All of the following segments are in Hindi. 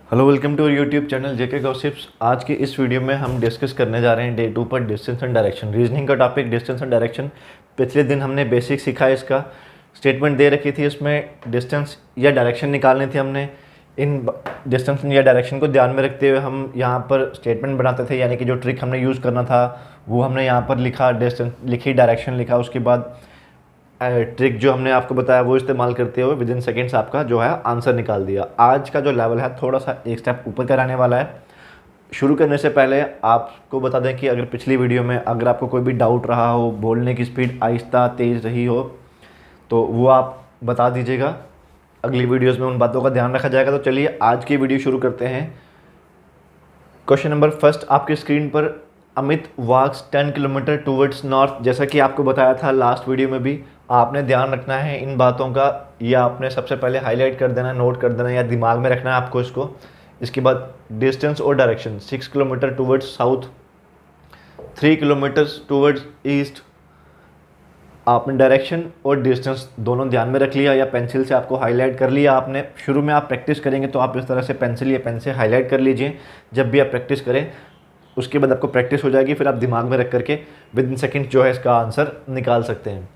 Hello, welcome to YouTube channel JK gossips. आज की इस वीडियो में हम डिस्कस करने जा रहे हैं डे 2 पर डिस्टेंस एंड डायरेक्शन। रीजनिंग का टॉपिक डिस्टेंस एंड डायरेक्शन। पिछले दिन हमने बेसिक सीखा, इसका स्टेटमेंट दे रखी थी, इसमें डिस्टेंस या डायरेक्शन निकालनी थी हमने। इन डिस्टेंस या डायरेक्शन को ध्यान में रखते हुए हम यहाँ पर स्टेटमेंट बनाते थे, यानी कि जो ट्रिक हमने यूज़ करना था वो हमने यहाँ पर लिखा, डिस्टेंस लिखी, डायरेक्शन लिखा, उसके बाद ट्रिक जो हमने आपको बताया वो इस्तेमाल करते हुए विद इन सेकेंड्स आपका जो है आंसर निकाल दिया। आज का जो लेवल है थोड़ा सा एक स्टेप ऊपर कराने वाला है। शुरू करने से पहले आपको बता दें कि अगर पिछली वीडियो में अगर आपको कोई भी डाउट रहा हो, बोलने की स्पीड आहिस्ता तेज़ रही हो, तो वो आप बता दीजिएगा, अगली वीडियोज़ में उन बातों का ध्यान रखा जाएगा। तो चलिए आज की वीडियो शुरू करते हैं। क्वेश्चन नंबर फर्स्ट आपकी स्क्रीन पर, अमित वॉक्स 10 किलोमीटर टूवर्ड्स नॉर्थ। जैसा कि आपको बताया था लास्ट वीडियो में भी, आपने ध्यान रखना है इन बातों का, ये आपने सबसे पहले हाईलाइट कर देना, नोट कर देना या दिमाग में रखना है आपको इसको। इसके बाद डिस्टेंस और direction, 6 kilometre towards south, 3 kilometres towards east. आपने डायरेक्शन और डिस्टेंस दोनों ध्यान में रख लिया या पेंसिल से आपको हाईलाइट कर लिया आपने। शुरू में आप प्रैक्टिस करेंगे तो आप इस तरह से पेंसिल या पेन से हाईलाइट कर लीजिए जब भी आप प्रैक्टिस करें। उसके बाद आपको प्रैक्टिस हो जाएगी, फिर आप दिमाग में रख करके विद इन सेकेंड जो है इसका आंसर निकाल सकते हैं।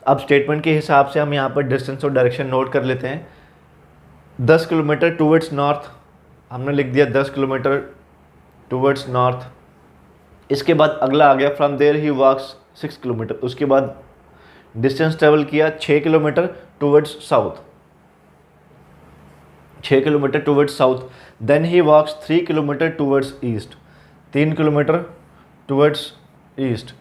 अब स्टेटमेंट के हिसाब से हम यहाँ पर डिस्टेंस और डायरेक्शन नोट कर लेते हैं। 10 किलोमीटर टूवर्ड्स नॉर्थ, हमने लिख दिया 10 किलोमीटर टूवर्ड्स नॉर्थ। इसके बाद अगला आ गया, from there he walks 6 kilometre. उसके बाद डिस्टेंस ट्रेवल किया 6 kilometre towards south, 6 kilometre towards south. Then he walks 3 kilometre towards east, 3 kilometre towards east.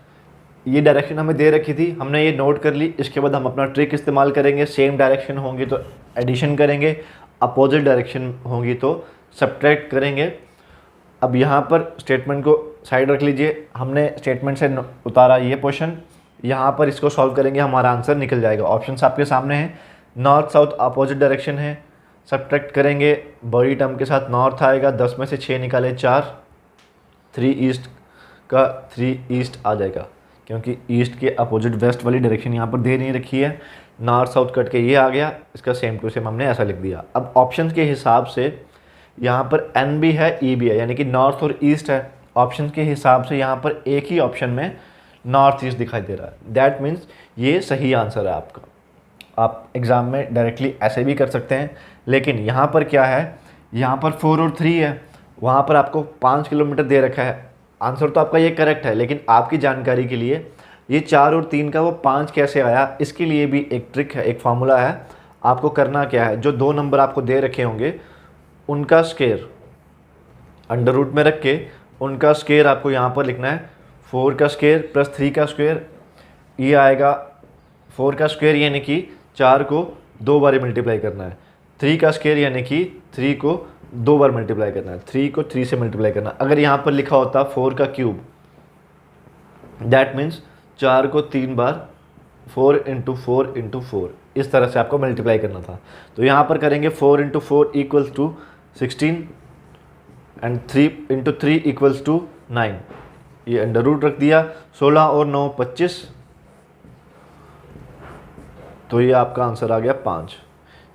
ये डायरेक्शन हमें दे रखी थी, हमने ये नोट कर ली। इसके बाद हम अपना ट्रिक इस्तेमाल करेंगे। सेम डायरेक्शन होंगी तो एडिशन करेंगे, अपोजिट डायरेक्शन होंगी तो सब्ट्रैक्ट करेंगे। अब यहाँ पर स्टेटमेंट को साइड रख लीजिए, हमने स्टेटमेंट से उतारा ये पोर्शन, यहाँ पर इसको सॉल्व करेंगे, हमारा आंसर निकल जाएगा। ऑप्शंस आपके सामने हैं, नॉर्थ साउथ अपोजिट डायरेक्शन है, सब्ट्रैक्ट करेंगे, बड़ी टर्म के साथ नॉर्थ आएगा, 10 में से 6 निकाले 4, 3 ईस्ट का 3 ईस्ट आ जाएगा, क्योंकि ईस्ट के अपोजिट वेस्ट वाली डायरेक्शन यहाँ पर दे नहीं रखी है। नॉर्थ साउथ कट के ये आ गया, इसका सेम टू सेम हमने ऐसा लिख दिया। अब ऑप्शन के हिसाब से यहाँ पर एन भी है, ई भी है, यानी कि नॉर्थ और ईस्ट है। ऑप्शन के हिसाब से यहाँ पर एक ही ऑप्शन में नॉर्थ ईस्ट दिखाई दे रहा है, दैट मीन्स ये सही आंसर है आपका। आप एग्ज़ाम में डायरेक्टली ऐसे भी कर सकते हैं, लेकिन यहाँ पर क्या है, यहाँ पर 4 और 3 है, वहाँ पर आपको 5 किलोमीटर दे रखा है। आंसर तो आपका ये करेक्ट है, लेकिन आपकी जानकारी के लिए ये 4 और 3 का वो 5 कैसे आया, इसके लिए भी एक ट्रिक है, एक फार्मूला है। आपको करना क्या है, जो 2 नंबर आपको दे रखे होंगे उनका स्क्वायर अंडर रूट में रख के उनका स्क्वायर आपको यहाँ पर लिखना है। 4 का स्क्वायर प्लस 3 का स्क्वायर, ये आएगा 4 का स्क्वायर यानी कि 4 को 2 बार मल्टीप्लाई करना है, 3 का स्क्वायर यानी कि 3 को 2 बार मल्टीप्लाई करना है, 3 को 3 से मल्टीप्लाई करना। अगर यहाँ पर लिखा होता 4 का क्यूब, दैट मीन्स 4 को 3 बार 4 इंटू 4 इंटू 4, इस तरह से आपको मल्टीप्लाई करना था। तो यहाँ पर करेंगे 4 into 4 equals to 16 and 3 into 3 equals to 9। ये अंडर रूट रख दिया, 16 और 9 25, तो ये आपका आंसर आ गया 5।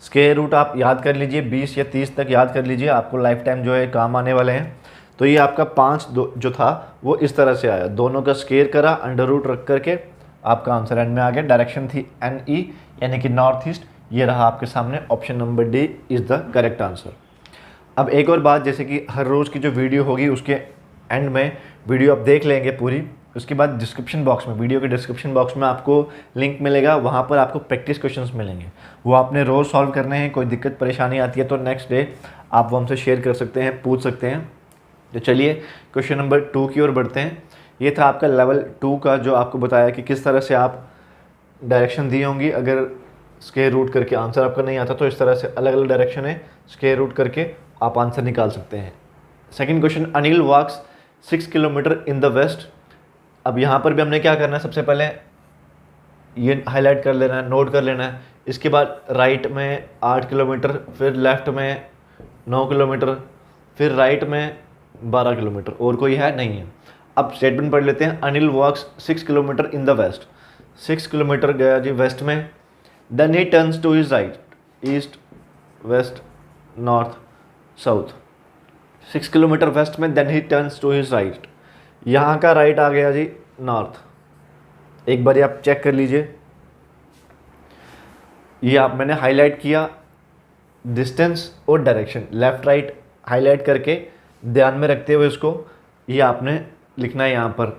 स्क्वायर रूट आप याद कर लीजिए, 20 या 30 तक याद कर लीजिए, आपको लाइफ टाइम जो है काम आने वाले हैं। तो ये आपका 5 जो था वो इस तरह से आया, दोनों का स्क्वायर करा, अंडर रूट रख करके आपका आंसर एंड में आ गया। डायरेक्शन थी एन ई यानी कि नॉर्थ ईस्ट, ये रहा आपके सामने, option number D is the correct answer. अब एक और बात, जैसे कि हर रोज़ की जो वीडियो होगी उसके एंड में वीडियो आप देख लेंगे पूरी, उसके बाद डिस्क्रिप्शन बॉक्स में, वीडियो के डिस्क्रिप्शन बॉक्स में आपको लिंक मिलेगा, वहाँ पर आपको प्रैक्टिस क्वेश्चंस मिलेंगे, वो आपने रोज़ सॉल्व करने हैं। कोई दिक्कत परेशानी आती है तो नेक्स्ट डे आप वो हमसे शेयर कर सकते हैं, पूछ सकते हैं। तो चलिए क्वेश्चन नंबर 2 की ओर बढ़ते हैं। ये था आपका लेवल 2 का, जो आपको बताया कि किस तरह से आप डायरेक्शन दी होंगी। अगर स्क्वायर रूट करके आंसर आपका नहीं आता तो इस तरह से अलग अलग डायरेक्शन है, स्क्वायर रूट करके आप आंसर निकाल सकते हैं। Second question, Anil walks 6 kilometre in the west. अब यहाँ पर भी हमने क्या करना है, सबसे पहले ये हाईलाइट कर लेना है, नोट कर लेना है। इसके बाद राइट में 8 किलोमीटर, फिर लेफ्ट में 9 किलोमीटर, फिर राइट में 12 किलोमीटर, और कोई है नहीं है। अब स्टेटमेंट पढ़ लेते हैं, Anil walks 6 kilometre in the west, 6 kilometre गया जी वेस्ट में। Then he turns to his right, east west north south, 6 kilometre west में, then he turns to his right. यहाँ का राइट आ गया जी नॉर्थ। एक बार आप चेक कर लीजिए, ये आप मैंने हाईलाइट किया डिस्टेंस और डायरेक्शन, लेफ़्ट राइट हाईलाइट करके ध्यान में रखते हुए इसको ये आपने लिखना है यहाँ पर।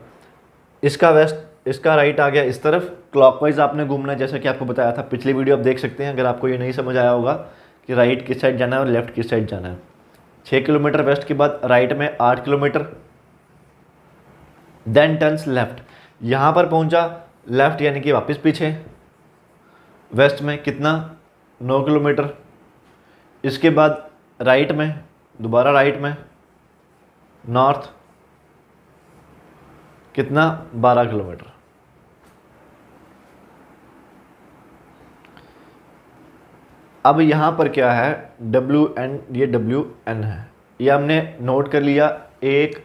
इसका वेस्ट, इसका राइट आ गया इस तरफ, क्लॉकवाइज आपने घूमना है, जैसा कि आपको बताया था पिछली वीडियो आप देख सकते हैं अगर आपको ये नहीं समझ आया होगा कि राइट किस साइड जाना है और लेफ़्ट किस साइड जाना है। 6 किलोमीटर वेस्ट के बाद राइट में 8 किलोमीटर, देन टर्न्स लेफ़्ट। यहाँ पर पहुँचा लेफ़्ट यानी कि वापस पीछे, वेस्ट में कितना 9 किलोमीटर। इसके बाद राइट में दोबारा राइट में नॉर्थ कितना 12 किलोमीटर। अब यहाँ पर क्या है WN, ये WN है, ये हमने नोट कर लिया। 1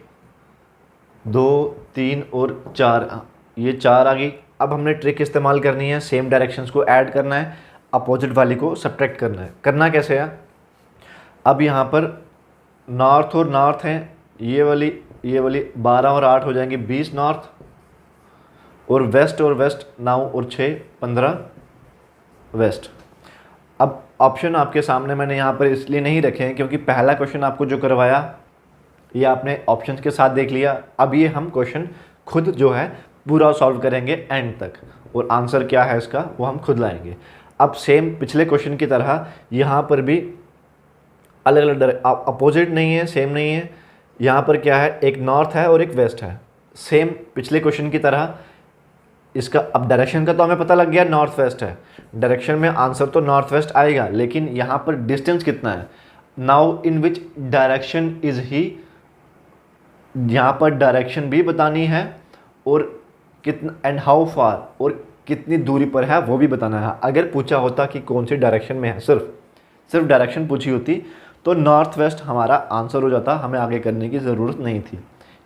2 3 और 4, ये 4 आ गई। अब हमने ट्रिक इस्तेमाल करनी है, सेम डायरेक्शंस को ऐड करना है, अपोजिट वाली को सब्ट्रैक्ट करना है। करना कैसे है, अब यहाँ पर नॉर्थ और नॉर्थ हैं, ये वाली 12 और 8 हो जाएंगे 20 नॉर्थ, और वेस्ट 9 और 6 15 वेस्ट। अब ऑप्शन आपके सामने मैंने यहाँ पर इसलिए नहीं रखे हैं क्योंकि पहला क्वेश्चन आपको जो करवाया ये आपने ऑप्शंस के साथ देख लिया। अब ये हम क्वेश्चन खुद जो है पूरा सॉल्व करेंगे एंड तक, और आंसर क्या है इसका वो हम खुद लाएंगे। अब सेम पिछले क्वेश्चन की तरह यहाँ पर भी अलग अलग अपोजिट नहीं है, सेम नहीं है। यहाँ पर क्या है, एक नॉर्थ है और एक वेस्ट है, सेम पिछले क्वेश्चन की तरह। इसका अब डायरेक्शन का तो हमें पता लग गया नॉर्थ वेस्ट है, डायरेक्शन में आंसर तो नॉर्थ वेस्ट आएगा, लेकिन यहाँ पर डिस्टेंस कितना है, now in which direction is he, यहाँ पर डायरेक्शन भी बतानी है और कितना, एंड हाउ फार, और कितनी दूरी पर है वो भी बताना है। अगर पूछा होता कि कौन सी डायरेक्शन में है, सिर्फ डायरेक्शन पूछी होती तो नॉर्थ वेस्ट हमारा आंसर हो जाता, हमें आगे करने की ज़रूरत नहीं थी।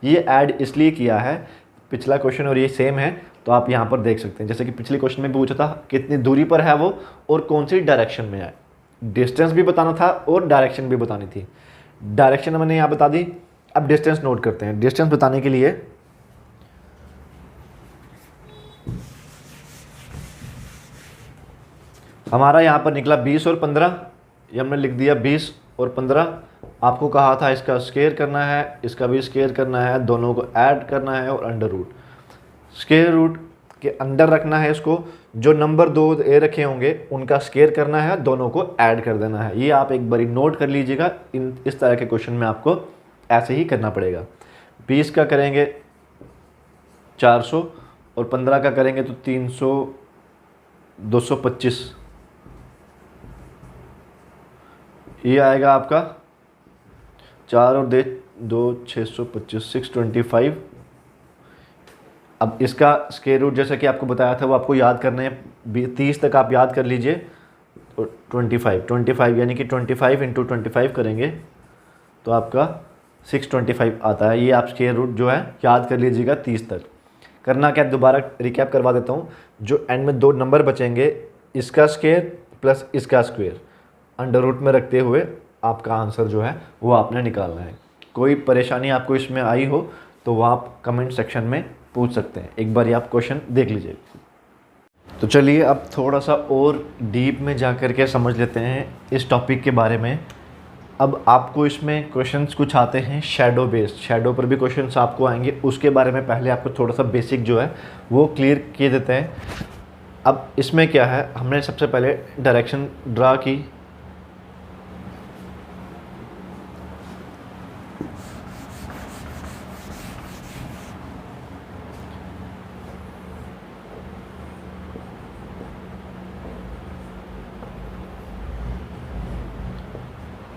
ये ऐड इसलिए किया है, पिछला क्वेश्चन और ये सेम है तो आप यहाँ पर देख सकते हैं। जैसे कि पिछले क्वेश्चन में पूछा था कितनी दूरी पर है वो और कौन सी डायरेक्शन में है, डिस्टेंस भी बताना था और डायरेक्शन भी बतानी थी। डायरेक्शन मैंने यहाँ बता दी। अब डिस्टेंस नोट करते हैं। डिस्टेंस बताने के लिए हमारा यहाँ पर निकला 20 और 15, ये हमने लिख दिया 20 और 15। आपको कहा था इसका स्क्वायर करना है, इसका भी स्क्वायर करना है, दोनों को ऐड करना है और अंडर रूट, स्क्वायर रूट के अंडर रखना है इसको। जो नंबर 2 ए रखे होंगे उनका स्क्वायर करना है, दोनों को ऐड कर देना है। ये आप एक बारी नोट कर लीजिएगा, इस तरह के क्वेश्चन में आपको ऐसे ही करना पड़ेगा। 20 का करेंगे 400 और 15 का करेंगे तो 300 225, ये आएगा आपका 4 और 2 625 625। अब इसका स्क्वायर रूट जैसा कि आपको बताया था वो आपको याद करने हैं, 30 तक आप याद कर लीजिए। तो 25 यानी कि 25 इंटू 25 करेंगे तो आपका 625 आता है। ये आप स्क्वायर रूट जो है याद कर लीजिएगा 30 तक। करना क्या, दोबारा रिकैप करवा देता हूँ। जो एंड में 2 नंबर बचेंगे, इसका स्क्वायर प्लस इसका स्क्वायर अंडर रूट में रखते हुए आपका आंसर जो है वो आपने निकालना है। कोई परेशानी आपको इसमें आई हो तो वो आप कमेंट सेक्शन में पूछ सकते हैं। एक बार ये आप क्वेश्चन देख लीजिए। तो चलिए अब थोड़ा सा और डीप में जा कर के समझ लेते हैं इस टॉपिक के बारे में। अब आपको इसमें क्वेश्चंस कुछ आते हैं शैडो बेस्ड, शैडो पर भी क्वेश्चंस आपको आएंगे। उसके बारे में पहले आपको थोड़ा सा बेसिक जो है वो क्लियर किए देते हैं। अब इसमें क्या है, हमने सबसे पहले डायरेक्शन ड्रा की,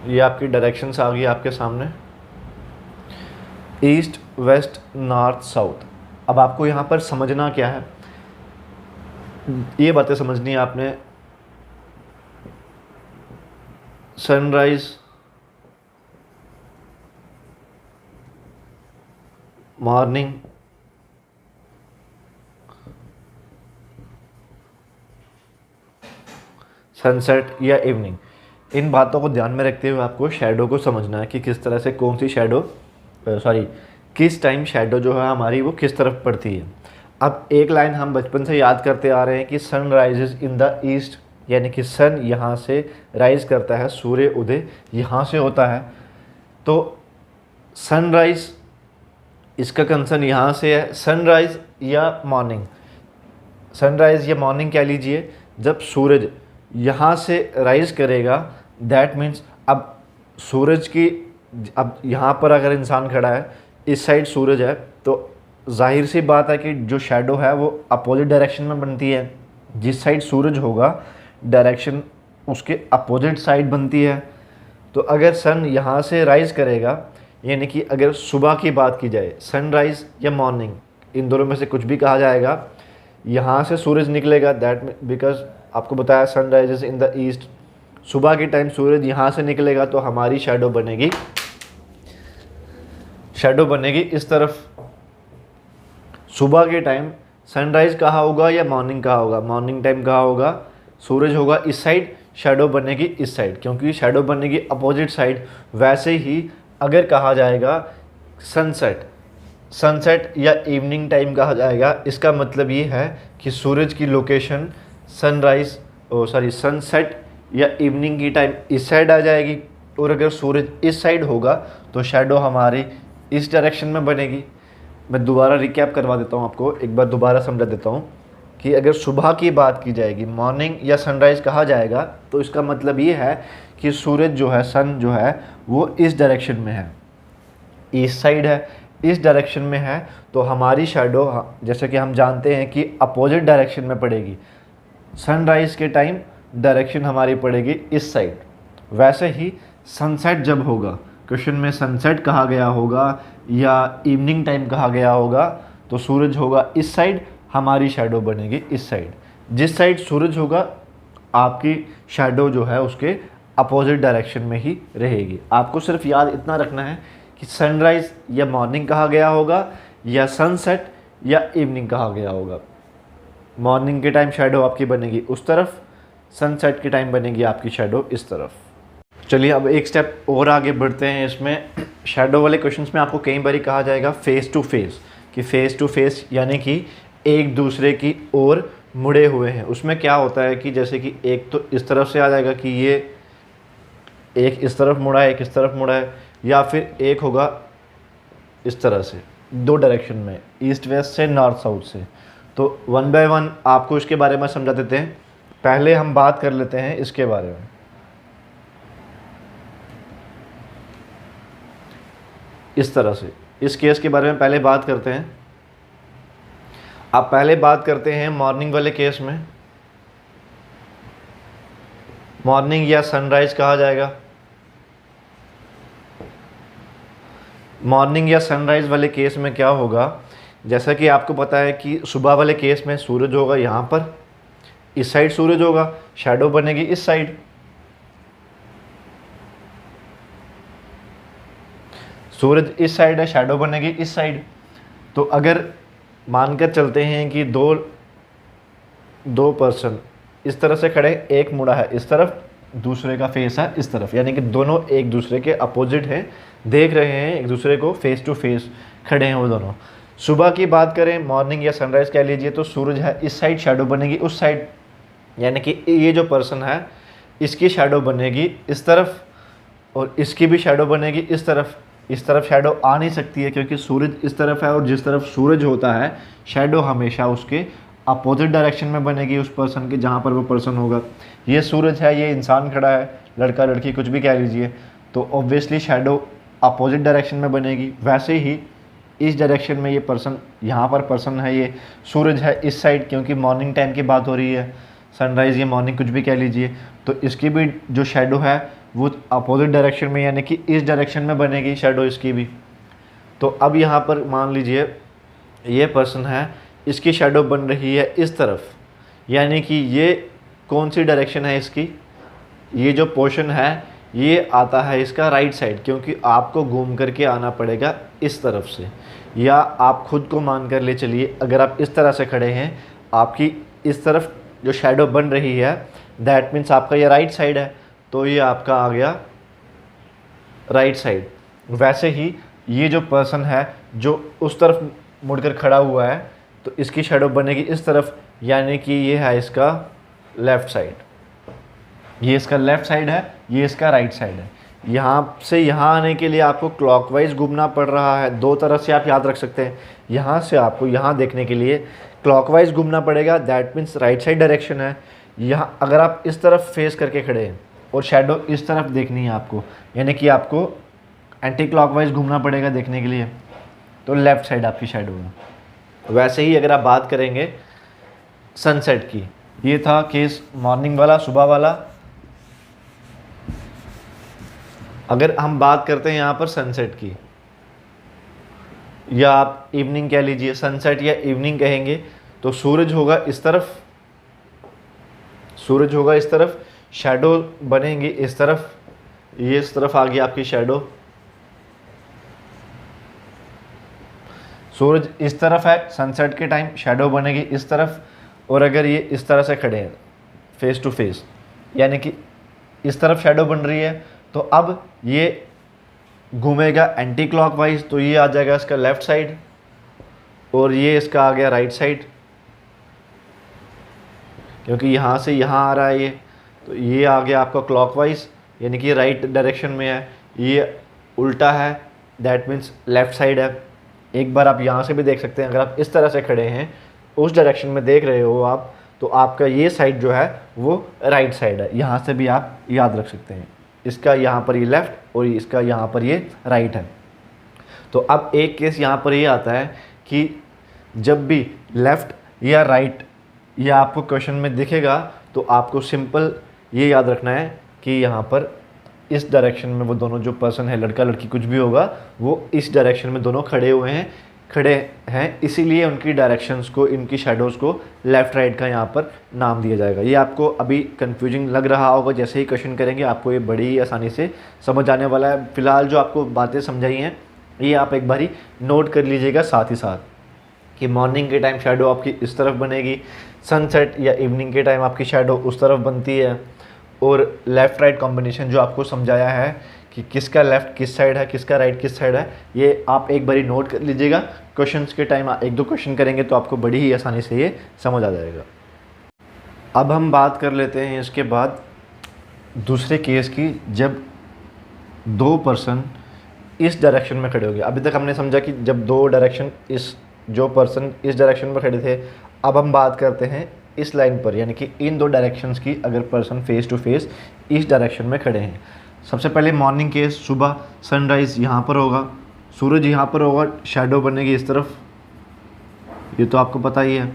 ये आपकी डायरेक्शंस आ गई आपके सामने, ईस्ट वेस्ट नॉर्थ साउथ। अब आपको यहाँ पर समझना क्या है, ये बातें समझनी है आपने। सनराइज, मॉर्निंग, सनसेट या इवनिंग, इन बातों को ध्यान में रखते हुए आपको शैडो को समझना है कि किस तरह से कौन सी शैडो किस टाइम शैडो जो है हमारी वो किस तरफ पड़ती है। अब एक लाइन हम बचपन से याद करते आ रहे हैं कि sun rises in the east, यानी कि सन यहाँ से राइज करता है, सूर्य उदय यहाँ से होता है। तो सनराइज, इसका कंसर्न यहाँ से है, सनराइज या मॉर्निंग, सनराइज या मॉर्निंग कह लीजिए, जब सूरज यहाँ से राइज करेगा, दैट मीन्स अब सूरज की, अब यहाँ पर अगर इंसान खड़ा है, इस साइड सूरज है, तो जाहिर सी बात है कि जो शैडो है वो अपोजिट डायरेक्शन में बनती है। जिस साइड सूरज होगा डायरेक्शन उसके अपोजिट साइड बनती है। तो अगर सन यहाँ से राइज करेगा, यानी कि अगर सुबह की बात की जाए, सनराइज या मॉर्निंग, इन दोनों में से कुछ भी कहा जाएगा, यहाँ से सूरज निकलेगा, दैट बिकॉज आपको बताया sun rises in the east, सुबह के टाइम सूरज यहाँ से निकलेगा तो हमारी शैडो बनेगी इस तरफ। सुबह के टाइम सनराइज कहाँ होगा या मॉर्निंग कहाँ होगा, मॉर्निंग टाइम कहाँ होगा, सूरज होगा इस साइड, शैडो बनेगी इस साइड, क्योंकि शैडो बनेगी अपोजिट साइड। वैसे ही अगर कहा जाएगा सनसेट या इवनिंग टाइम कहा जाएगा, इसका मतलब ये है कि सूरज की लोकेशन सनसेट या इवनिंग की टाइम इस साइड आ जाएगी, और अगर सूरज इस साइड होगा तो शैडो हमारी इस डायरेक्शन में बनेगी। मैं दोबारा रिकैप करवा देता हूँ आपको, एक बार दोबारा समझा देता हूँ कि अगर सुबह की बात की जाएगी, मॉर्निंग या सनराइज़ कहा जाएगा, तो इसका मतलब ये है कि सूरज जो है, सन जो है वो इस डायरेक्शन में है, ईस्ट साइड है, इस डायरेक्शन में है, तो हमारी शैडो जैसे कि हम जानते हैं कि अपोजिट डायरेक्शन में पड़ेगी। सनराइज़ के टाइम डायरेक्शन हमारी पड़ेगी इस साइड। वैसे ही सनसेट जब होगा, क्वेश्चन में सनसेट कहा गया होगा या इवनिंग टाइम कहा गया होगा, तो सूरज होगा इस साइड, हमारी शैडो बनेगी इस साइड। जिस साइड सूरज होगा आपकी शैडो जो है उसके अपोजिट डायरेक्शन में ही रहेगी। आपको सिर्फ याद इतना रखना है कि सनराइज़ या मॉर्निंग कहा गया होगा या सनसेट या इवनिंग कहा गया होगा। मॉर्निंग के टाइम शैडो आपकी बनेगी उस तरफ, सनसेट के टाइम बनेगी आपकी शैडो इस तरफ। चलिए अब एक स्टेप और आगे बढ़ते हैं। इसमें शैडो वाले क्वेश्चंस में आपको कई बार कहा जाएगा फेस टू फेस, कि फेस टू फेस यानी कि एक दूसरे की ओर मुड़े हुए हैं। उसमें क्या होता है कि जैसे कि एक तो इस तरफ से आ जाएगा कि ये एक इस तरफ मुड़ा है, एक इस तरफ मुड़ा है, या फिर एक होगा इस तरह से, दो डायरेक्शन में, ईस्ट वेस्ट से, नॉर्थ साउथ से। तो वन बाय वन आपको इसके बारे में समझा देते हैं। पहले हम बात कर लेते हैं इसके बारे में। इस तरह से इस केस के बारे में पहले बात करते हैं। आप पहले बात करते हैं मॉर्निंग वाले केस में। मॉर्निंग या सनराइज कहा जाएगा। मॉर्निंग या सनराइज वाले केस में क्या होगा, जैसा कि आपको पता है कि सुबह वाले केस में सूरज होगा यहाँ पर, इस साइड सूरज होगा, शैडो बनेगी इस साइड। सूरज इस साइड है, शैडो बनेगी इस साइड। तो अगर मानकर चलते हैं कि दो पर्सन इस तरह से खड़े, एक मुड़ा है इस तरफ, दूसरे का फेस है इस तरफ, यानी कि दोनों एक दूसरे के अपोजिट हैं, देख रहे हैं एक दूसरे को, फेस टू फेस खड़े हैं वो दोनों। सुबह की बात करें, मॉर्निंग या सनराइज़ कह लीजिए, तो सूरज है इस साइड, शैडो बनेगी उस साइड, यानी कि ये जो पर्सन है इसकी शैडो बनेगी इस तरफ और इसकी भी शैडो बनेगी इस तरफ। इस तरफ शैडो आ नहीं सकती है क्योंकि सूरज इस तरफ है, और जिस तरफ सूरज होता है शैडो हमेशा उसके अपोजिट डायरेक्शन में बनेगी उस पर्सन के, जहाँ पर वो पर्सन होगा। ये सूरज है, ये इंसान खड़ा है, लड़का लड़की कुछ भी कह लीजिए, तो ऑब्वियसली शैडो अपोजिट डायरेक्शन में बनेगी। वैसे ही इस डायरेक्शन में ये पर्सन, यहाँ पर पर्सन है, ये सूरज है इस साइड, क्योंकि मॉर्निंग टाइम की बात हो रही है, सनराइज़ या मॉर्निंग कुछ भी कह लीजिए, तो इसकी भी जो शैडो है वो अपोजिट डायरेक्शन में, यानी कि इस डायरेक्शन में बनेगी शैडो इसकी भी। तो अब यहाँ पर मान लीजिए ये पर्सन है, इसकी शैडो बन रही है इस तरफ, यानी कि ये कौन सी डायरेक्शन है इसकी, ये जो पोर्शन है ये आता है इसका राइट साइड, क्योंकि आपको घूम करके आना पड़ेगा इस तरफ से। या आप खुद को मान कर ले चलिए, अगर आप इस तरह से खड़े हैं, आपकी इस तरफ जो शैडो बन रही है दैट मीन्स आपका ये राइट साइड है, तो ये आपका आ गया राइट साइड। वैसे ही ये जो पर्सन है जो उस तरफ मुड़कर खड़ा हुआ है, तो इसकी शेडो बनेगी इस तरफ, यानी कि ये है इसका लेफ़्ट साइड। ये इसका लेफ़्ट साइड है, ये इसका राइट साइड है। यहाँ से यहाँ आने के लिए आपको क्लॉकवाइज घूमना पड़ रहा है। दो तरह से आप याद रख सकते हैं। यहाँ से आपको यहाँ देखने के लिए क्लॉकवाइज घूमना पड़ेगा, that means right side direction है। यहाँ अगर आप इस तरफ फेस करके खड़े हैं और शेडो इस तरफ देखनी है आपको, यानी कि आपको एंटी क्लॉकवाइज घूमना पड़ेगा देखने के लिए, तो लेफ़्ट साइड आपकी शेडो है। वैसे ही अगर आप बात करेंगे सनसेट की, ये था केस मॉर्निंग वाला, सुबह वाला। अगर हम बात करते हैं यहाँ पर सनसेट की, या आप इवनिंग कह लीजिए, सनसेट या इवनिंग कहेंगे, तो सूरज होगा इस तरफ, सूरज होगा इस तरफ, शैडो बनेंगी इस तरफ, ये इस तरफ आ गई आपकी शैडो। सूरज इस तरफ है सनसेट के टाइम, शैडो बनेगी इस तरफ। और अगर ये इस तरह से खड़े हैं फेस टू फेस, यानी कि इस तरफ शैडो बन रही है, तो अब ये घूमेगा एंटी क्लॉकवाइज, तो ये आ जाएगा इसका लेफ़्ट साइड, और ये इसका आ गया राइट साइड, क्योंकि यहाँ से यहाँ आ रहा है ये, तो ये आ गया आपका क्लॉकवाइज, यानी कि राइट डायरेक्शन में है। ये उल्टा है, दैट मीन्स लेफ़्ट साइड है। एक बार आप यहाँ से भी देख सकते हैं, अगर आप इस तरह से खड़े हैं, उस डायरेक्शन में देख रहे हो आप, तो आपका ये साइड जो है वो राइट साइड है। यहाँ से भी आप याद रख सकते हैं, इसका यहाँ पर ये लेफ़्ट और इसका यहाँ पर ये राइट है। तो अब एक केस यहाँ पर ये आता है कि जब भी लेफ़्ट या राइट ये आपको क्वेश्चन में दिखेगा, तो आपको सिंपल ये याद रखना है कि यहाँ पर इस डायरेक्शन में वो दोनों जो पर्सन है, लड़का लड़की कुछ भी होगा, वो इस डायरेक्शन में दोनों खड़े हैं, इसीलिए उनकी डायरेक्शंस को, इनकी शेडोज़ को लेफ़्ट राइट का यहाँ पर नाम दिया जाएगा। ये आपको अभी कंफ्यूजिंग लग रहा होगा, जैसे ही क्वेश्चन करेंगे आपको ये बड़ी ही आसानी से समझ आने वाला है। फ़िलहाल जो आपको बातें समझाई हैं, ये आप एक बारी नोट कर लीजिएगा साथ ही साथ, कि मॉर्निंग के टाइम शेडो आपकी इस तरफ बनेगी, सनसेट या इवनिंग के टाइम आपकी शेडो उस तरफ बनती है, और लेफ़्ट राइट कॉम्बिनेशन जो आपको समझाया है कि किसका लेफ़्ट किस साइड है, किसका राइट किस साइड है, ये आप एक बारी नोट कर लीजिएगा। क्वेश्चंस के टाइम एक दो क्वेश्चन करेंगे तो आपको बड़ी ही आसानी से ये समझ आ जाएगा। अब हम बात कर लेते हैं इसके बाद दूसरे केस की, जब दो पर्सन इस डायरेक्शन में खड़े हो गए। अभी तक हमने समझा कि जब दो डायरेक्शन, जो पर्सन इस डायरेक्शन में खड़े थे, अब हम बात करते हैं इस लाइन पर, यानी कि इन दो डायरेक्शंस की, अगर पर्सन फेस टू फेस इस डायरेक्शन में खड़े हैं। सबसे पहले मॉर्निंग केस, सुबह सनराइज़ यहाँ पर होगा, सूरज यहाँ पर होगा, शैडो बनेगी इस तरफ, ये तो आपको पता ही है।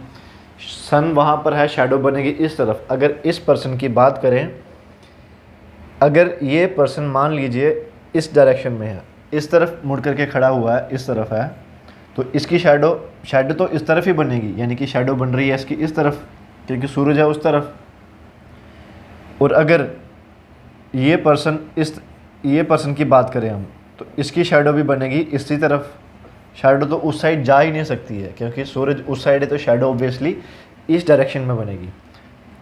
सन वहाँ पर है, शैडो बनेगी इस तरफ। अगर इस पर्सन की बात करें, अगर ये पर्सन मान लीजिए इस डायरेक्शन में है, इस तरफ मुड़ करके खड़ा हुआ है, इस तरफ है, तो इसकी शैडो तो इस तरफ ही बनेगी, यानी कि शैडो बन रही है इसकी इस तरफ, क्योंकि सूरज है उस तरफ। और अगर ये पर्सन की बात करें हम, तो इसकी शैडो भी बनेगी इसी तरफ। शैडो तो उस साइड जा ही नहीं सकती है, क्योंकि सूरज उस साइड है, तो शैडो ऑब्वियसली इस डायरेक्शन में बनेगी।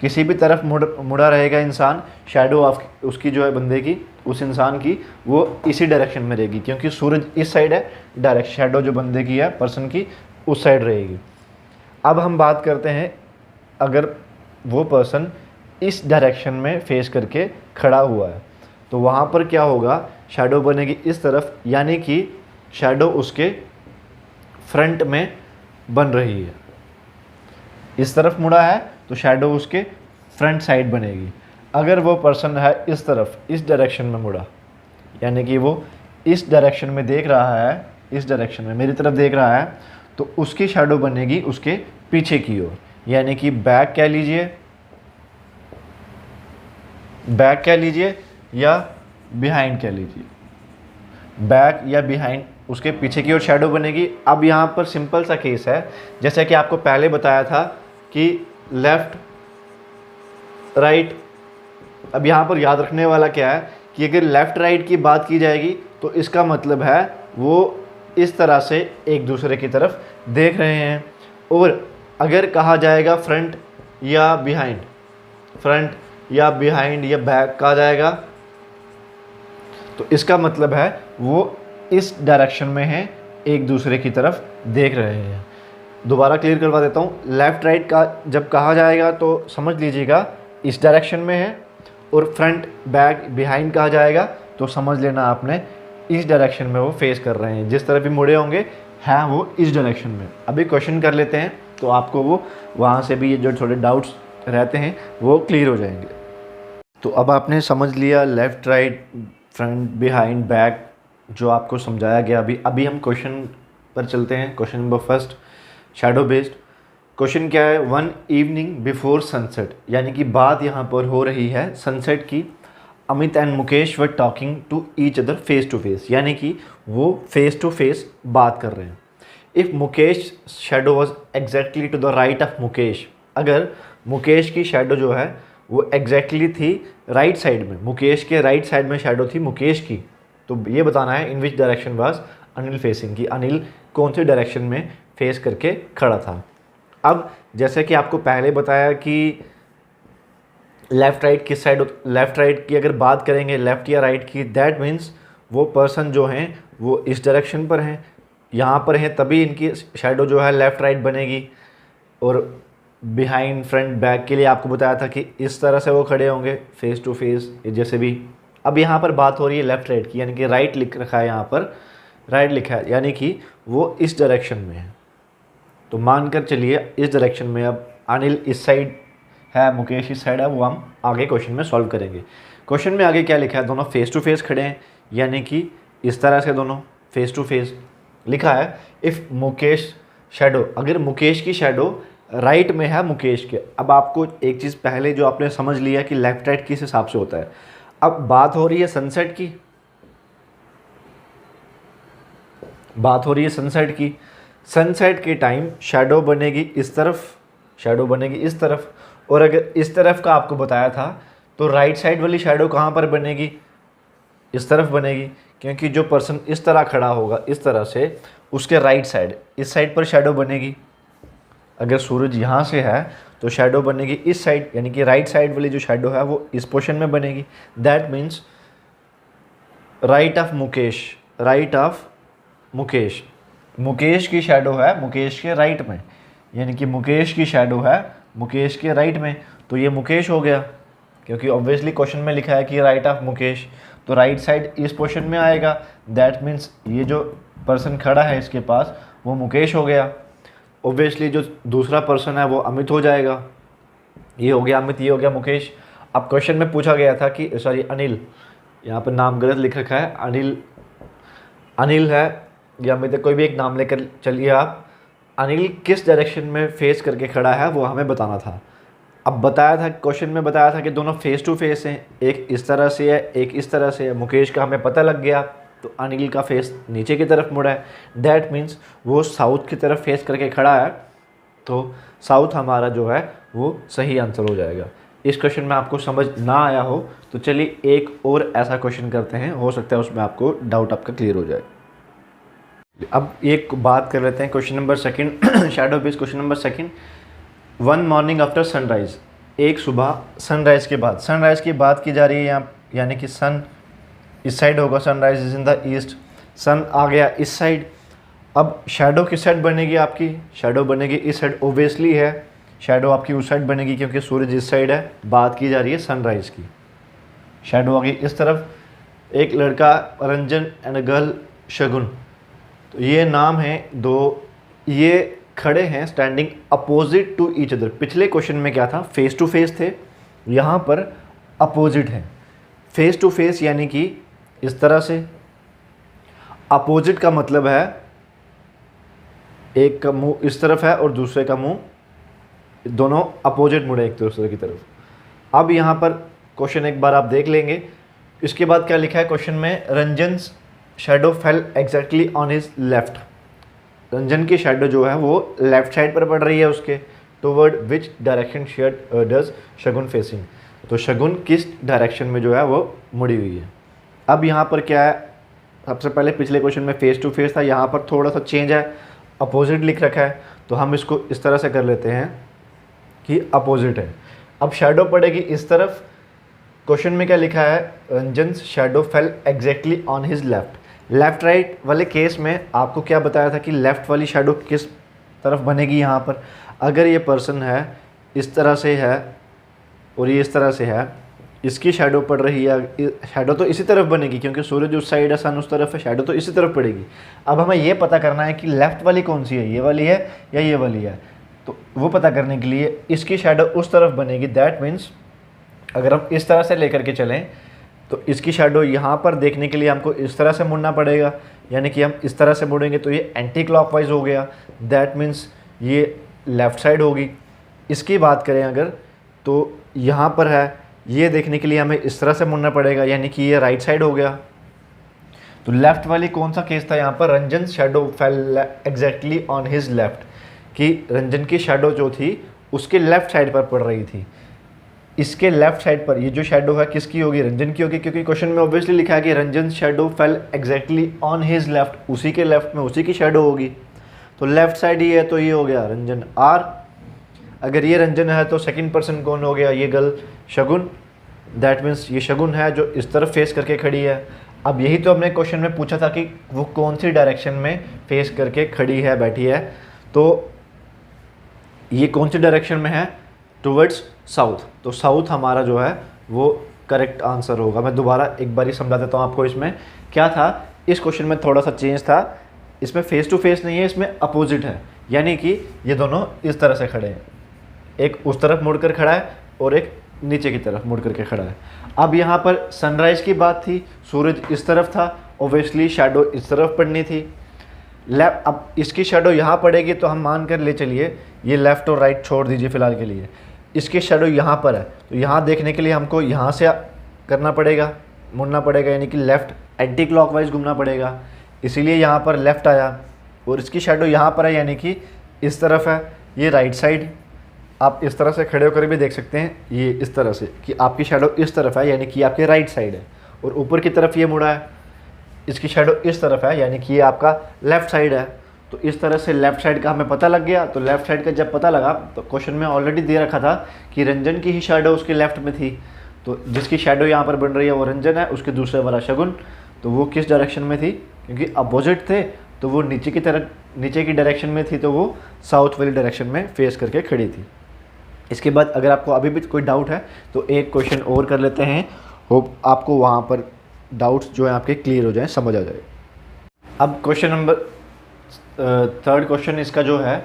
किसी भी तरफ मुड़ा रहेगा इंसान, शैडो उसकी जो है बंदे की, उस इंसान की, वो इसी डायरेक्शन में रहेगी, क्योंकि सूरज इस साइड है, डायरेक्ट शैडो जो बंदे की है, पर्सन की, उस साइड रहेगी। अब हम बात करते हैं, अगर वो पर्सन इस डायरेक्शन में फेस करके खड़ा हुआ है, तो वहाँ पर क्या होगा, शैडो बनेगी इस तरफ, यानी कि शैडो उसके फ्रंट में बन रही है। इस तरफ मुड़ा है तो शैडो उसके फ्रंट साइड बनेगी। अगर वो पर्सन है इस तरफ, इस डायरेक्शन में मुड़ा, यानी कि वो इस डायरेक्शन में देख रहा है, इस डायरेक्शन में मेरी तरफ देख रहा है, तो उसकी शैडो बनेगी उसके पीछे की ओर, यानी कि बैक कह लीजिए या बिहाइंड कह लीजिए। बैक या बिहाइंड, उसके पीछे की ओर शैडो बनेगी। अब यहाँ पर सिंपल सा केस है, जैसा कि आपको पहले बताया था कि लेफ़्ट राइट। अब यहाँ पर याद रखने वाला क्या है कि अगर लेफ़्ट राइट की बात की जाएगी, तो इसका मतलब है वो इस तरह से एक दूसरे की तरफ देख रहे हैं। और अगर कहा जाएगा फ्रंट या बिहाइंड, फ्रंट या बिहाइंड या बैक कहा जाएगा। तो इसका मतलब है वो इस डायरेक्शन में है, एक दूसरे की तरफ देख रहे हैं। दोबारा क्लियर करवा देता हूँ, लेफ़्ट राइट का जब कहा जाएगा तो समझ लीजिएगा इस डायरेक्शन में है, और फ्रंट बैक बिहाइंड कहा जाएगा तो समझ लेना आपने इस डायरेक्शन में वो फेस कर रहे हैं, जिस तरफ भी मुड़े होंगे हैं वो इस डायरेक्शन में। अभी क्वेश्चन कर लेते हैं तो आपको वो वहाँ से भी ये जो थोड़े डाउट्स रहते हैं वो क्लियर हो जाएंगे। तो अब आपने समझ लिया left right front behind back जो आपको समझाया गया। अभी हम क्वेश्चन पर चलते हैं। Question number first, shadow based question क्या है, वन इवनिंग बिफोर सनसेट, यानी कि बात यहाँ पर हो रही है सनसेट की। Amit and Mukesh were talking to each other face to face, यानी कि वो फेस टू फेस बात कर रहे हैं। If Mukesh shadow was exactly to the right of Mukesh, अगर मुकेश की शेडो जो है वो एग्जैक्टली थी राइट साइड में, मुकेश के राइट साइड में शेडो थी मुकेश की, तो ये बताना है in which direction was Anil facing, कि अनिल कौन सी डायरेक्शन में फेस करके खड़ा था। अब जैसे कि आपको पहले बताया कि लेफ़्ट राइट किस साइड, लेफ़्ट राइट की अगर बात करेंगे लेफ़्ट या राइट की, दैट मीन्स वो पर्सन जो हैं वो इस डायरेक्शन पर हैं, यहाँ पर हैं, तभी इनकी शेडो जो है लेफ़्ट राइट बनेगी। और बिहाइंड फ्रंट बैक के लिए आपको बताया था कि इस तरह से वो खड़े होंगे फेस टू फेस, जैसे भी। अब यहाँ पर बात हो रही है लेफ़्ट राइट की, यानी कि राइट लिख रखा है, यहाँ पर राइट लिखा है, यानी कि वो इस डायरेक्शन में है। तो मानकर चलिए इस डायरेक्शन में, अब अनिल इस साइड है, मुकेश इस साइड है, वो हम आगे क्वेश्चन में सॉल्व करेंगे। क्वेश्चन में आगे क्या लिखा है, दोनों फेस टू फेस खड़े हैं, यानी कि इस तरह से दोनों फेस टू फेस लिखा है। इफ़ मुकेश शेडो, अगर मुकेश की शेडो राइट में है मुकेश के। अब आपको एक चीज़ पहले जो आपने समझ लिया कि लेफ़्ट राइट किस हिसाब से होता है। अब बात हो रही है सनसेट की, बात हो रही है सनसेट की। सनसेट के टाइम शेडो बनेगी इस तरफ, शेडो बनेगी इस तरफ, और अगर इस तरफ का आपको बताया था तो राइट साइड वाली शेडो कहाँ पर बनेगी, इस तरफ बनेगी, क्योंकि जो पर्सन इस तरह खड़ा होगा इस तरह से, उसके राइट साइड, इस साइड पर शेडो बनेगी। अगर सूरज यहाँ से है तो शेडो बनेगी इस साइड, यानी कि राइट साइड वाली जो शेडो है वो इस पोर्शन में बनेगी। That means right of Mukesh, right of Mukesh, Mukesh की शेडो है मुकेश के राइट में, यानी कि मुकेश की शेडो है मुकेश के राइट में, तो ये मुकेश हो गया, क्योंकि ऑब्वियसली क्वेश्चन में लिखा है कि राइट ऑफ मुकेश, तो राइट साइड इस पोर्शन में आएगा। दैट मीन्स ये जो पर्सन खड़ा है इसके पास वो मुकेश हो गया। ऑब्वियसली जो दूसरा पर्सन है वो अमित हो जाएगा, ये हो गया अमित, ये हो गया मुकेश। अब क्वेश्चन में पूछा गया था कि सॉरी अनिल, यहाँ पर नाम गलत लिख रखा है, अनिल, अनिल है या अमित, कोई भी एक नाम लेकर चलिए आप। अनिल किस डायरेक्शन में फेस करके खड़ा है वो हमें बताना था। अब बताया था, क्वेश्चन में बताया था कि दोनों फेस टू फेस हैं, एक इस तरह से है एक इस तरह से है। मुकेश का हमें पता लग गया, तो अनिल का फेस नीचे की तरफ मुड़ा है। दैट मीन्स वो साउथ की तरफ फेस करके खड़ा है, तो साउथ हमारा जो है वो सही आंसर हो जाएगा। इस क्वेश्चन में आपको समझ ना आया हो तो चलिए एक और ऐसा क्वेश्चन करते हैं, हो सकता है उसमें आपको डाउट आपका क्लियर हो जाए। अब एक बात कर लेते हैं question number second, shadow based question number second. One morning after sunrise, एक सुबह सनराइज़ के बाद, सनराइज़ की बात की जा रही है यहाँ, यानी कि सन इस साइड होगा, sunrise is in the east, sun आ गया इस साइड। अब शेडो किस साइड बनेगी आपकी, शेडो बनेगी इस साइड, ओबियसली है शेडो आपकी उस साइड बनेगी क्योंकि सूरज इस साइड है। बात की जा रही है सनराइज़ की, शेडो आ गई इस तरफ। एक लड़का रंजन एंड गर्ल शगुन, तो ये नाम है दो, ये खड़े हैं standing opposite to each other. पिछले क्वेश्चन में क्या था, फेस टू फेस थे, यहाँ पर अपोजिट है। फेस टू फेस यानी कि इस तरह से, अपोजिट का मतलब है एक का मुंह इस तरफ है और दूसरे का मुंह, दोनों अपोजिट मुड़े एक दूसरे की तरफ। अब यहाँ पर क्वेश्चन एक बार आप देख लेंगे। इसके बाद क्या लिखा है क्वेश्चन में, Ranjan shadow fail exactly on his left, Ranjan की शेडो जो है वो लेफ्ट साइड पर पड़ रही है उसके। Toward which direction shade does Shagun facing, तो शगुन किस डायरेक्शन में जो है वो मुड़ी हुई है। अब यहाँ पर क्या है, सबसे पहले पिछले क्वेश्चन में फेस टू फेस था, यहाँ पर थोड़ा सा चेंज है, अपोजिट लिख रखा है, तो हम इसको इस तरह से कर लेते हैं कि अपोजिट है। अब शेडो पड़ेगी इस तरफ, क्वेश्चन में क्या लिखा है, Ranjan shadow fail exactly on his left right वाले केस में आपको क्या बताया था कि लेफ़्ट वाली शैडो किस तरफ बनेगी। यहाँ पर अगर ये पर्सन है इस तरह से है और ये इस तरह से है, इसकी शैडो पड़ रही है, शैडो तो इसी तरफ बनेगी क्योंकि सूरज उस साइड है, सन उस तरफ है, शैडो तो इसी तरफ पड़ेगी। अब हमें ये पता करना है कि लेफ़्ट वाली कौन सी है, ये वाली है या ये वाली है। तो वो पता करने के लिए इसकी शैडो उस तरफ बनेगी। दैट मीन्स अगर हम इस तरह से लेकर के चलें तो इसकी शैडो यहाँ पर देखने के लिए हमको इस तरह से मुड़ना पड़ेगा, यानी कि हम इस तरह से मुड़ेंगे तो ये एंटी क्लॉकवाइज हो गया। दैट मीन्स ये लेफ़्ट साइड होगी। इसकी बात करें अगर तो यहाँ पर है, ये देखने के लिए हमें इस तरह से मुड़ना पड़ेगा, यानी कि ये राइट साइड हो गया। तो लेफ़्ट वाली कौन सा केस था यहाँ पर, Ranjan shadow fail exactly on his left, कि रंजन की शैडो जो थी उसके लेफ़्ट साइड पर पड़ रही थी। इसके लेफ़्ट साइड पर ये जो शैडो है किसकी होगी, रंजन की होगी, क्योंकि क्वेश्चन में ऑब्वियसली लिखा है कि Ranjan shadow fail exactly on his left, उसी के लेफ़्ट में उसी की शैडो होगी। तो लेफ़्ट साइड ही है तो ये हो गया रंजन आर। अगर ये रंजन है तो सेकंड पर्सन कौन हो गया, ये गर्ल शगुन। दैट मीन्स ये शगुन है जो इस तरफ फेस करके खड़ी है। अब यही तो हमने क्वेश्चन में पूछा था कि वो कौन सी डायरेक्शन में फेस करके खड़ी है, बैठी है। तो ये कौन सी डायरेक्शन में है, टुवर्ड्स साउथ। तो साउथ हमारा जो है वो करेक्ट आंसर होगा। मैं दोबारा एक बार ही समझा देता हूँ आपको। इसमें क्या था, इस क्वेश्चन में थोड़ा सा चेंज था, इसमें फेस टू फेस नहीं है, इसमें अपोजिट है, यानी कि ये दोनों इस तरह से खड़े हैं, एक उस तरफ मुड़कर खड़ा है और एक नीचे की तरफ मुड़ करके खड़ा है। अब यहाँ पर सनराइज़ की बात थी, सूरज इस तरफ था, ओबियसली शैडो इस तरफ पड़नी थी। अब इसकी शैडो यहाँ पड़ेगी तो हम मान कर ले चलिए, ये लेफ़्ट और राइट छोड़ दीजिए फ़िलहाल के लिए, इसकी शैडो यहाँ पर है। तो यहाँ देखने के लिए हमको यहाँ से करना पड़ेगा, मुड़ना पड़ेगा, यानी कि लेफ़्ट एंटी क्लॉकवाइज घूमना पड़ेगा, इसीलिए यहाँ पर लेफ़्ट आया। और इसकी शैडो यहाँ पर है, यानी कि इस तरफ है, ये राइट साइड। आप इस तरह से खड़े होकर भी देख सकते हैं, ये इस तरह से कि आपकी शैडो इस तरफ है, यानी कि आपके राइट साइड है, और ऊपर की तरफ ये मुड़ा है, इसकी शैडो इस तरफ है, यानी कि ये आपका लेफ़्ट साइड है। तो इस तरह से लेफ़्ट साइड का हमें पता लग गया। तो लेफ़्ट साइड का जब पता लगा तो क्वेश्चन में ऑलरेडी दे रखा था कि रंजन की ही शैडो उसके लेफ़्ट में थी, तो जिसकी शैडो यहाँ पर बन रही है वो रंजन है, उसके दूसरे वाला शगुन। तो वो किस डायरेक्शन में थी, क्योंकि अपोजिट थे तो वो नीचे की तरफ, नीचे की डायरेक्शन में थी, तो वो साउथ वाली डायरेक्शन में फेस करके खड़ी थी। इसके बाद अगर आपको अभी भी कोई डाउट है तो एक क्वेश्चन और कर लेते हैं, होप आपको वहाँ पर डाउट्स जो है आपके क्लियर हो जाए, समझ आ जाए। अब क्वेश्चन नंबर थर्ड क्वेश्चन इसका जो है,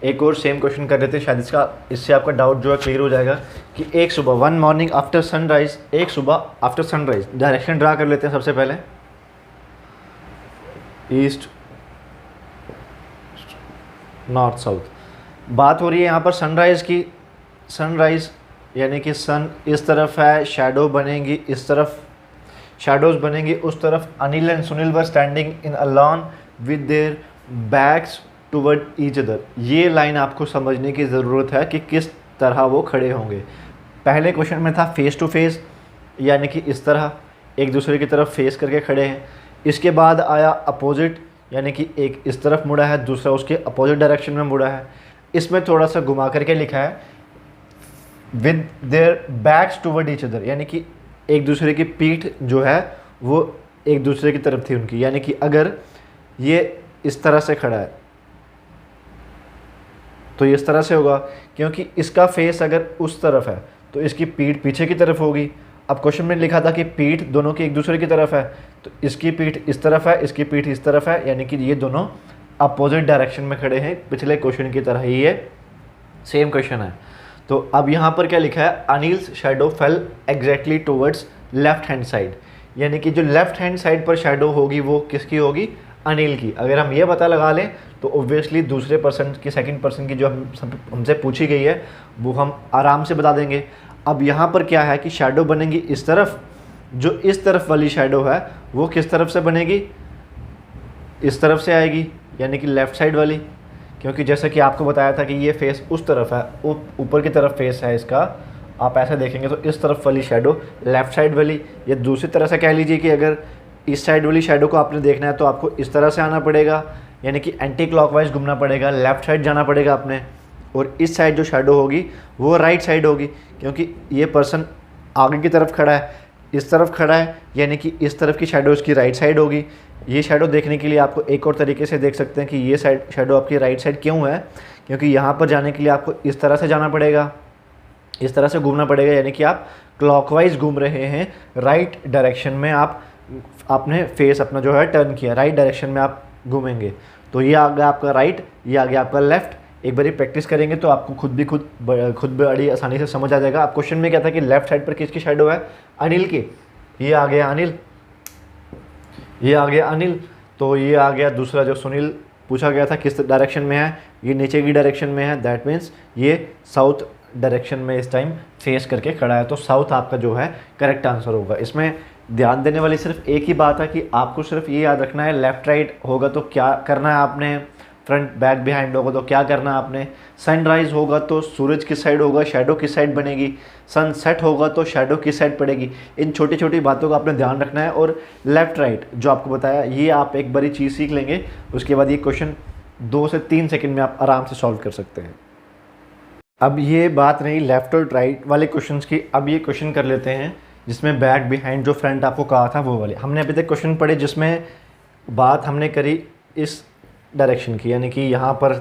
एक और सेम क्वेश्चन कर लेते हैं, शायद इससे आपका डाउट जो है क्लियर हो जाएगा। कि एक सुबह, वन मॉर्निंग आफ्टर सनराइज, एक सुबह आफ्टर सनराइज, डायरेक्शन ड्रा कर लेते हैं सबसे पहले, ईस्ट नॉर्थ साउथ। बात हो रही है यहाँ पर सनराइज़ की। सनराइज़ यानी कि सन इस तरफ है, शैडो बनेंगी इस तरफ, शैडोज बनेंगी उस तरफ। Anil and Sunil were standing in a lawn with their backs toward each other. ये लाइन आपको समझने की ज़रूरत है कि किस तरह वो खड़े होंगे। पहले क्वेश्चन में था फेस टू फेस, यानी कि इस तरह एक दूसरे की तरफ फेस करके खड़े हैं। इसके बाद आया अपोजिट, यानी कि एक इस तरफ मुड़ा है, दूसरा उसके अपोजिट डायरेक्शन में मुड़ा है। इसमें थोड़ा सा घुमा करके लिखा है with their backs toward each other, यानी कि एक दूसरे की पीठ जो है वो एक दूसरे की तरफ थी उनकी। यानी कि अगर ये इस तरह से खड़ा है तो ये इस तरह से होगा, क्योंकि इसका फेस अगर उस तरफ है तो इसकी पीठ पीछे की तरफ होगी। अब क्वेश्चन में लिखा था कि पीठ दोनों की एक दूसरे की तरफ है, तो इसकी पीठ इस तरफ है, इसकी पीठ इस तरफ है, यानी कि ये दोनों अपोजिट डायरेक्शन में खड़े हैं। पिछले क्वेश्चन की तरह ही ये सेम क्वेश्चन है। तो अब यहाँ पर क्या लिखा है, Anil's shadow fail exactly towards left hand side, यानी कि जो लेफ्ट हैंड साइड पर शैडो होगी वो किसकी होगी, अनिल की। अगर हम ये पता लगा लें तो ऑब्वियसली दूसरे पर्सन की, सेकंड पर्सन की जो हमसे पूछी गई है वो हम आराम से बता देंगे। अब यहाँ पर क्या है कि शैडो बनेंगी इस तरफ, जो इस तरफ वाली शैडो है वो किस तरफ से बनेगी, इस तरफ से आएगी, यानी कि लेफ़्ट साइड वाली। क्योंकि जैसा कि आपको बताया था कि ये फेस उस तरफ है, ऊपर की तरफ फेस है इसका, आप ऐसा देखेंगे तो इस तरफ वाली शैडो लेफ़्ट साइड वाली। या दूसरी तरह से कह लीजिए कि अगर इस साइड वाली शैडो को आपने देखना है तो आपको इस तरह से आना पड़ेगा, यानी कि एंटी क्लॉकवाइज घूमना पड़ेगा, लेफ़्ट साइड जाना पड़ेगा आपने। और इस साइड जो शैडो होगी वो राइट साइड होगी, क्योंकि ये पर्सन आगे की तरफ खड़ा है, इस तरफ खड़ा है, यानी कि इस तरफ की शैडो उसकी राइट साइड होगी। ये शैडो देखने के लिए आपको एक और तरीके से देख सकते हैं कि ये साइड शैडो आपकी राइट साइड क्यों है, क्योंकि यहाँ पर जाने के लिए आपको इस तरह से जाना पड़ेगा, इस तरह से घूमना पड़ेगा, यानी कि आप क्लॉकवाइज घूम रहे हैं, राइट डायरेक्शन में आपने फेस अपना जो है टर्न किया, राइट डायरेक्शन में आप घूमेंगे। तो ये आ गया आपका राइट, ये आ गया आपका लेफ्ट। एक बार प्रैक्टिस करेंगे तो आपको खुद बड़ी आसानी से समझ आ जाएगा। अब क्वेश्चन में क्या था कि लेफ्ट साइड पर किसकी शैडो है, अनिल की, ये आ गया अनिल, ये आ गया अनिल। तो ये आ गया दूसरा जो सुनील पूछा गया था किस डायरेक्शन में है, ये नीचे की डायरेक्शन में है, दैट मीन्स ये साउथ डायरेक्शन में इस टाइम फेस करके खड़ा है। तो साउथ आपका जो है करेक्ट आंसर होगा। इसमें ध्यान देने वाली सिर्फ एक ही बात है कि आपको सिर्फ ये याद रखना है, लेफ्ट राइट होगा तो क्या करना है आपने, फ्रंट बैक बिहाइंड होगा तो क्या करना है आपने, सनराइज होगा तो सूरज किस साइड होगा, शैडो किस साइड बनेगी, सनसेट होगा तो शैडो किस साइड पड़ेगी। इन छोटी छोटी बातों का आपने ध्यान रखना है। और लेफ्ट राइट जो आपको बताया ये आप एक बारी चीज़ सीख लेंगे, उसके बाद ये क्वेश्चन 2 से 3 सेकंड में आप आराम से सॉल्व कर सकते हैं। अब ये बात रही लेफ़्ट और राइट वाले क्वेश्चंस की। अब ये क्वेश्चन कर लेते हैं जिसमें बैक बिहाइंड जो फ्रंट आपको कहा था वो वाले। हमने अभी तक क्वेश्चन पढ़े जिसमें बात हमने करी इस डायरेक्शन की, यानी कि यहाँ पर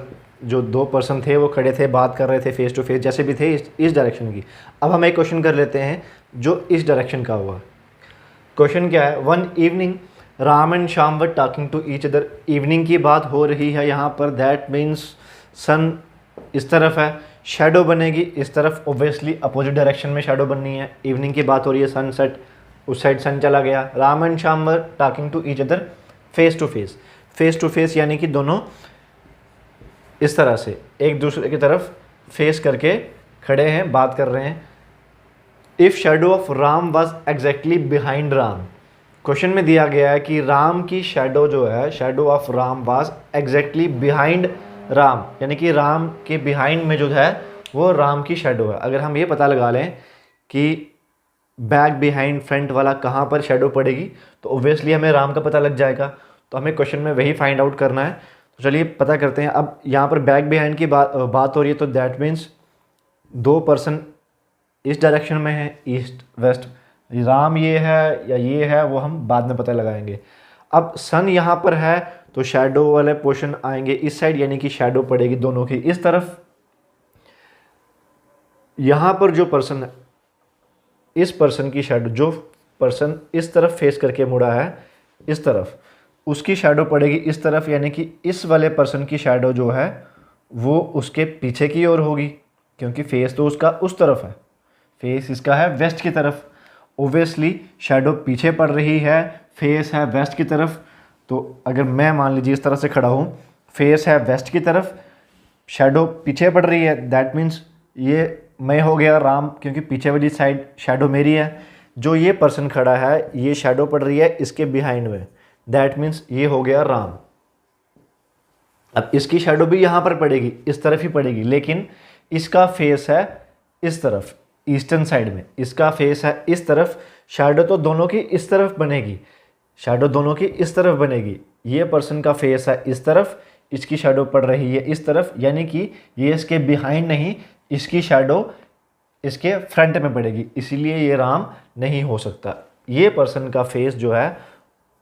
जो 2 पर्सन थे वो खड़े थे, बात कर रहे थे फेस टू फेस, जैसे भी थे इस डायरेक्शन की। अब हम एक क्वेश्चन कर लेते हैं जो इस डायरेक्शन का हुआ। क्वेश्चन क्या है, one evening Ram and Shyam were talking to each other. Evening की बात हो रही है यहाँ पर, दैट मीन्स सन इस तरफ है, शैडो बनेगी इस तरफ, ओब्वियसली अपोजिट डायरेक्शन में शैडो बननी है। इवनिंग की बात हो रही है, सनसेट, उस साइड सन चला गया। Ram and Shyam were talking to each other face to face. Face to face यानी कि दोनों इस तरह से एक दूसरे की तरफ फेस करके खड़े हैं, बात कर रहे हैं। If shadow of Ram was exactly behind Ram. Question में दिया गया है कि राम की शैडो जो है, shadow of Ram was exactly behind Ram, यानी कि राम के बिहाइंड में जो है वो राम की शैडो है। अगर हम ये पता लगा लें कि बैक बिहाइंड फ्रंट वाला कहाँ पर शैडो पड़ेगी तो ओब्वियसली हमें राम का पता लग जाएगा। तो हमें क्वेश्चन में वही फाइंड आउट करना है। तो चलिए पता करते हैं। अब यहाँ पर बैक बिहाइंड की बात हो रही है, तो दैट मीन्स 2 पर्सन इस डायरेक्शन में है, ईस्ट वेस्ट। राम ये है या ये है वो हम बाद में पता लगाएंगे। अब सन यहाँ पर है तो शैडो वाले पोर्शन आएंगे इस साइड, यानी कि शैडो पड़ेगी दोनों की इस तरफ। यहाँ पर जो पर्सन है, इस पर्सन की शैडो, जो पर्सन इस तरफ फेस करके मुड़ा है इस तरफ, उसकी शैडो पड़ेगी इस तरफ, यानी कि इस वाले पर्सन की शैडो जो है वो उसके पीछे की ओर होगी, क्योंकि फेस तो उसका उस तरफ है, फेस इसका है वेस्ट की तरफ। ओब्वियसली शैडो पीछे पड़ रही है, फेस है वेस्ट की तरफ। तो अगर मैं मान लीजिए इस तरह से खड़ा हूँ, फेस है वेस्ट की तरफ, शैडो पीछे पड़ रही है, दैट मीन्स ये मैं हो गया राम, क्योंकि पीछे वाली साइड शैडो मेरी है। जो ये पर्सन खड़ा है ये शैडो पड़ रही है इसके बिहाइंड में, दैट मीन्स ये हो गया राम। अब इसकी शैडो भी यहाँ पर पड़ेगी, इस तरफ ही पड़ेगी, लेकिन इसका फेस है इस तरफ, ईस्टर्न साइड में, इसका फेस है इस तरफ। शैडो तो दोनों की इस तरफ बनेगी, शैडो दोनों की इस तरफ बनेगी। ये पर्सन का फेस है इस तरफ, इसकी शैडो पड़ रही है इस तरफ, यानी कि ये इसके बिहाइंड नहीं, इसकी शैडो इसके फ्रंट में पड़ेगी, इसीलिए ये राम नहीं हो सकता। ये पर्सन का फेस जो है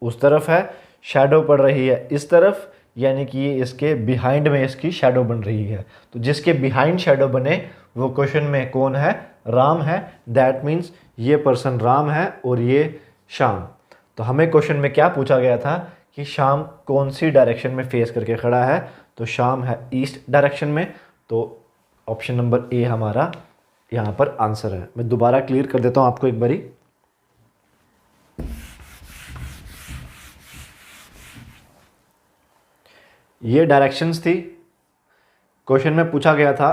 उस तरफ है, शैडो पड़ रही है इस तरफ, यानी कि ये इसके बिहाइंड में इसकी शैडो बन रही है। तो जिसके बिहाइंड शैडो बने वो क्वेश्चन में कौन है, राम है। दैट मीन्स ये पर्सन राम है और ये श्याम। तो हमें क्वेश्चन में क्या पूछा गया था कि श्याम कौन सी डायरेक्शन में फेस करके खड़ा है, तो श्याम है ईस्ट डायरेक्शन में। तो ऑप्शन नंबर ए हमारा यहाँ पर आंसर है। मैं दोबारा क्लियर कर देता हूँ आपको एक बारी। ये डायरेक्शंस थी। क्वेश्चन में पूछा गया था,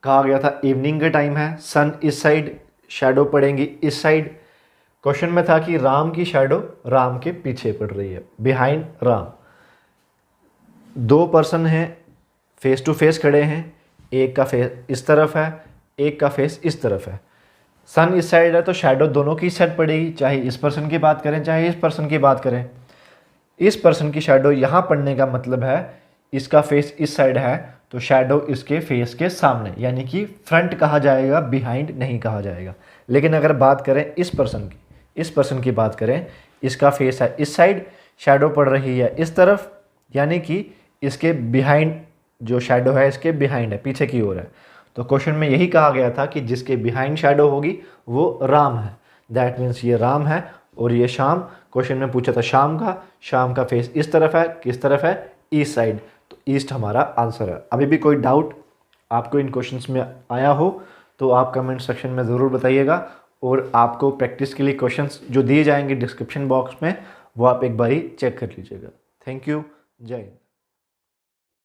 कहा गया था इवनिंग का टाइम है, सन इस साइड, शैडो पड़ेंगी इस साइड। क्वेश्चन में था कि राम की शैडो राम के पीछे पड़ रही है, बिहाइंड राम। 2 पर्सन हैं, फेस टू फेस खड़े हैं, एक का फेस इस तरफ है, एक का फेस इस तरफ है। सन इस साइड है तो शैडो दोनों की साइड पड़ेगी, चाहे इस पर्सन की बात करें चाहे इस पर्सन की बात करें। इस पर्सन की शैडो यहाँ पड़ने का मतलब है इसका फेस इस साइड है तो शैडो इसके फेस के सामने, यानी कि फ्रंट कहा जाएगा, बिहाइंड नहीं कहा जाएगा। लेकिन अगर बात करें इस पर्सन की बात करें, इसका फेस है इस साइड, शैडो पड़ रही है इस तरफ, यानी कि इसके बिहाइंड जो शैडो है इसके बिहाइंड है, पीछे की ओर है। तो क्वेश्चन में यही कहा गया था कि जिसके बिहाइंड शैडो होगी वो राम है। दैट मीन्स ये राम है और ये शाम। क्वेश्चन में पूछा था शाम का फेस इस तरफ है, किस तरफ है, ईस्ट साइड, तो ईस्ट हमारा आंसर है। अभी भी कोई डाउट आपको इन क्वेश्चंस में आया हो तो आप कमेंट सेक्शन में ज़रूर बताइएगा, और आपको प्रैक्टिस के लिए क्वेश्चंस जो दिए जाएंगे डिस्क्रिप्शन बॉक्स में वो आप एक बारी चेक कर लीजिएगा। Thank you. जय हिंद।